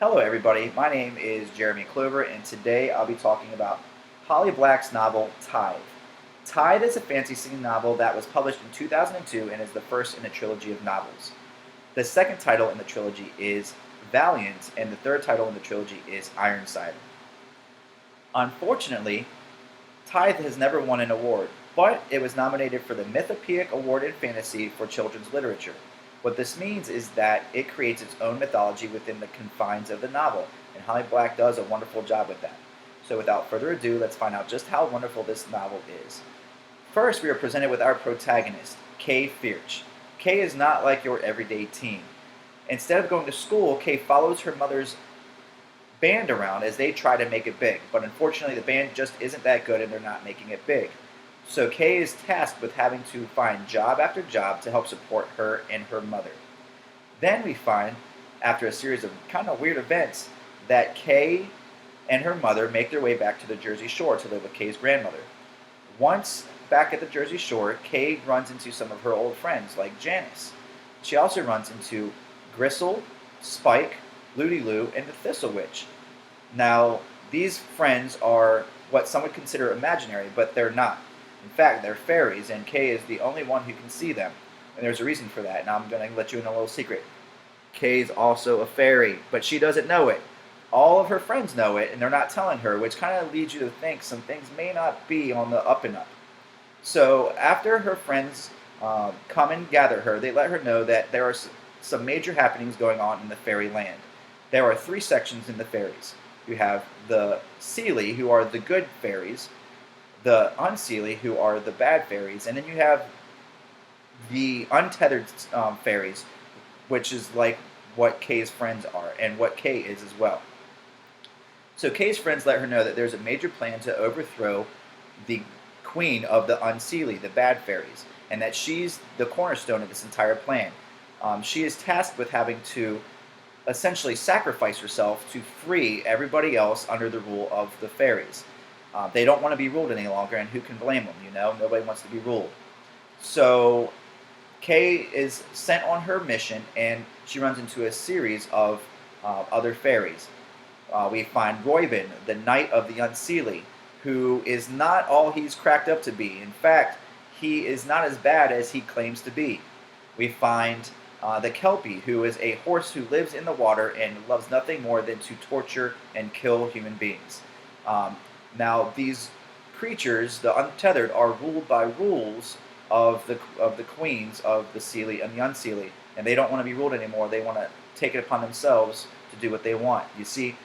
Hello everybody, my name is Jeremy Clover and today I'll be talking about Holly Black's novel Tithe. Tithe is a fantasy novel that was published in 2002 and is the first in a trilogy of novels. The second title in the trilogy is Valiant and the third title in the trilogy is Ironside. Unfortunately, Tithe has never won an award, but it was nominated for the Mythopoeic Award in Fantasy for Children's Literature. What this means is that it creates its own mythology within the confines of the novel, and Holly Black does a wonderful job with that. So without further ado, let's find out just how wonderful this novel is. First, we are presented with our protagonist, Kay Fierch. Kay is not like your everyday teen. Instead of going to school, Kay follows her mother's band around as they try to make it big, but unfortunately the band just isn't that good and they're not making it big. So Kay is tasked with having to find job after job to help support her and her mother. Then we find, after a series of kind of weird events, that Kay and her mother make their way back to the Jersey Shore to live with Kay's grandmother. Once back at the Jersey Shore, Kay runs into some of her old friends like Janice. She also runs into Gristle, Spike, Looty Loo, and the Thistle Witch. Now, these friends are what some would consider imaginary, but they're not. In fact, they're fairies, and Kay is the only one who can see them. And there's a reason for that, and I'm going to let you in a little secret. Kay's also a fairy, but she doesn't know it. All of her friends know it, and they're not telling her, which kind of leads you to think some things may not be on the up and up. So after her friends come and gather her, they let her know that there are some major happenings going on in the fairy land. There are three sections in the fairies. You have the Seelie, who are the good fairies, the Unseelie, who are the bad fairies, and then you have the untethered fairies, which is like what Kay's friends are, and what Kay is as well. So Kay's friends let her know that there's a major plan to overthrow the queen of the Unseelie, the bad fairies, and that she's the cornerstone of this entire plan. She is tasked with having to essentially sacrifice herself to free everybody else under the rule of the fairies. They don't want to be ruled any longer, and who can blame them, you know? Nobody wants to be ruled. So Kay is sent on her mission, and she runs into a series of other fairies. We find Royben, the Knight of the Unseelie, who is not all he's cracked up to be. In fact, he is not as bad as he claims to be. We find the Kelpie, who is a horse who lives in the water and loves nothing more than to torture and kill human beings. Now, these creatures, the untethered, are ruled by rules of the queens of the Seelie and the Unseelie, and they don't want to be ruled anymore. They want to take it upon themselves to do what they want. You see,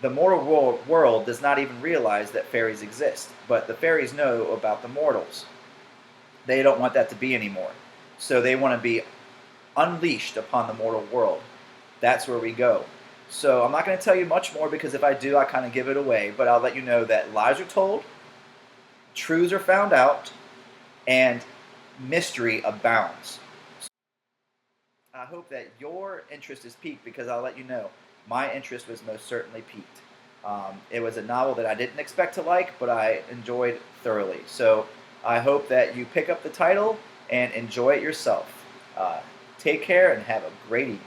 the mortal world does not even realize that fairies exist, but the fairies know about the mortals. They don't want that to be anymore, so they want to be unleashed upon the mortal world. That's where we go. So I'm not going to tell you much more because if I do, I kind of give it away, but I'll let you know that lies are told, truths are found out, and mystery abounds. I hope that your interest is piqued because I'll let you know my interest was most certainly piqued. It was a novel that I didn't expect to like, but I enjoyed thoroughly. So I hope that you pick up the title and enjoy it yourself. Take care and have a great evening.